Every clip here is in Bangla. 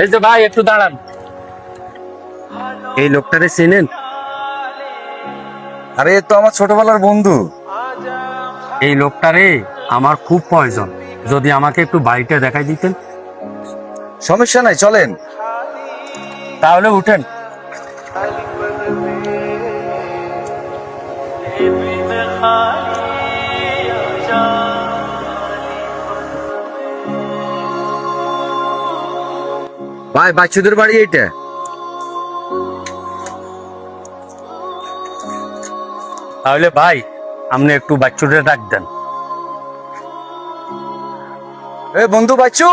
এই যে ভাই একটু দাঁড়ান, এই লোকটারে চেনেন? আরে এ তো আমার ছোটবেলার বন্ধু। এই লোকটারে আমার খুব প্রয়োজন, যদি আমাকে একটু বাড়িটা দেখাই দিতেন। সমস্যা নাই, চলেন। তাহলে উঠেন। ভাই বাচ্চুদের বাড়ি এইটা? তাহলে ভাই আপনি একটু বাচ্চুটা ডাক দেন। এ বন্ধু বাচ্চু।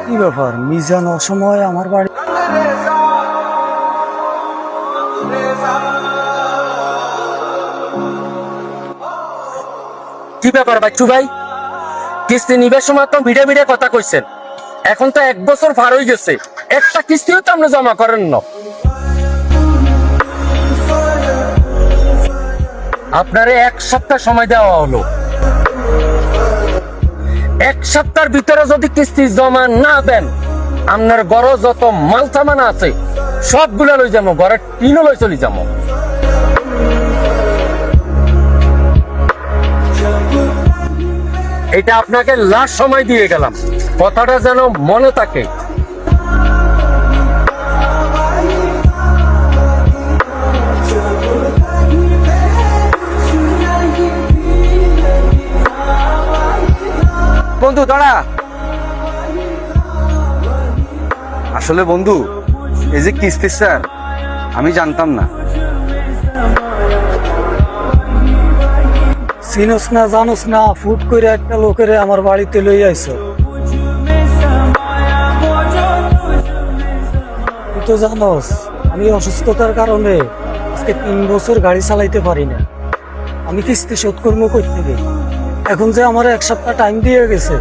কি ব্যাপার, মিজান অসময়ে আমার বাড়ি? কি ব্যাপার বাচ্চু ভাই, কিস্তি নিবার সময় তো ভিড়ে ভিড়ে কথা কইছেন, এখন তো 1 বছর পার হয়ে গেছে, একটা কিস্তিও তো আপনি জমা করেন না। আপনারে 1 সপ্তাহ সময় দেওয়া হলো, 1 সপ্তাহের ভিতরে যদি কিস্তি জমা না দেন, আপনার ঘরে যত মাল সামান আছে সবগুলো লই যাবো, ঘরের টিনও লই চলে যাবো। এটা আপনাকে লাস্ট সময় দিয়ে গেলাম, কথাটা যেন মনে থাকে। বন্ধু দাঁড়া। আসলে বন্ধু, এই যে কিস্তি স্যার, আমি জানতাম না। চিনোস না জানোস না, ফুট করে একটা লোকের আমার বাড়িতে লই আইছো। তুই তো জানোস আমি অসুস্থতার কারণে আজকে 3 বছর গাড়ি চালাইতে পারি না। আমি কিস্তি শোধ করবো কই থেকে? এখন যে আমার 1 সপ্তাহ টাইম দিয়ে গেছে,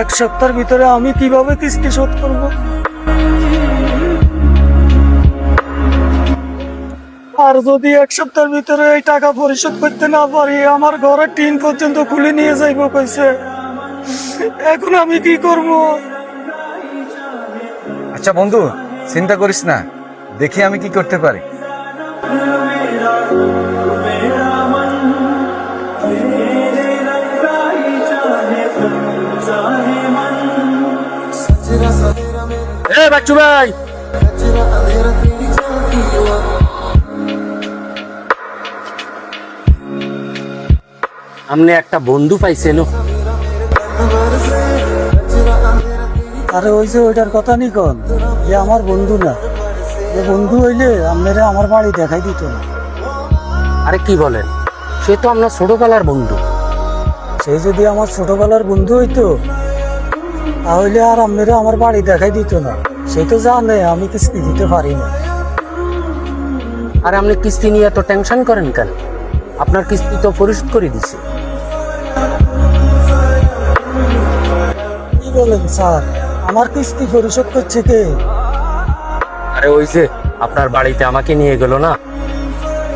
1 সপ্তাহের ভিতরে আমি কিভাবে কিস্তি শোধ করবো? আর যদি 1 সপ্তাহের ভিতরে এই টাকা পরিশোধ করতে না পারি, আমার ঘরের টিন পর্যন্ত খুলে নিয়ে যাইব কইছে। এখন আমি কি করব? আচ্ছা বন্ধু, চিন্তা করিস না, দেখি আমি কি করতে পারি। এ বাচ্চু ভাই, আপনি একটা বন্ধু পাইছেন? আরে ওই যে ওইটার কথা নি কন, যে আমার বন্ধু না, যে বন্ধু হইলে আপনারা আমার বাড়ি দেখাই দিত না। আরে কি বলেন, সে তো আপনার ছোটবেলার বন্ধু। সে যদি আমার ছোটবেলার বন্ধু হইতো তাহলে আর আপনারা আমার বাড়ি দেখাই দিত না। সে তো জানে আমি কিস্তি দিতে পারি না। আর আপনি কিস্তি নিয়ে এত টেনশন করেন কেন? আপনার কিস্তি তো পরিশোধ করে দিছে। কি বলেন স্যার, আমার কিস্তি পরিশোধ করছে কে? আরে ওই যে আপনার বাড়িতে আমাকে নিয়ে গেল না,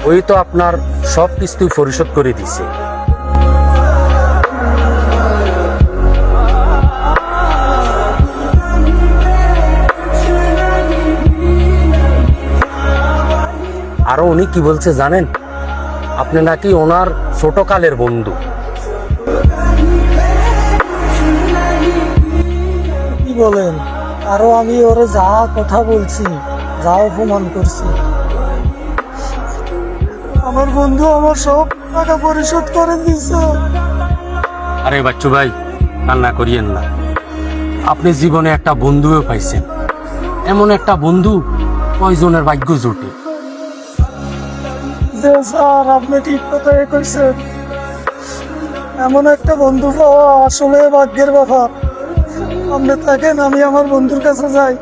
ওই তো আপনার সব কিস্তি পরিশোধ করে দিছে। আরো উনি কি বলছে জানেন? আপনি নাকি ওনার ছোটকালের বন্ধু। কি বলেন? আরো আমি ওরে যা কথা বলছি, যা অপমান করছি, আমার বন্ধু আমার সব টাকা পরিশোধ করে দিছে। আরে বাচ্চু ভাই, কান্না করিয়েন না, আপনি জীবনে একটা বন্ধুও পাইছেন। এমন একটা বন্ধু কয়জনের ভাগ্য জোটে। যে স্যার, আপনি ঠিক কথাই কইছেন। এমন একটা বন্ধু পাওয়া আসলে ভাগ্যের ব্যাপার। আপনি থাকেন, আমি আমার বন্ধুর কাছে যাই।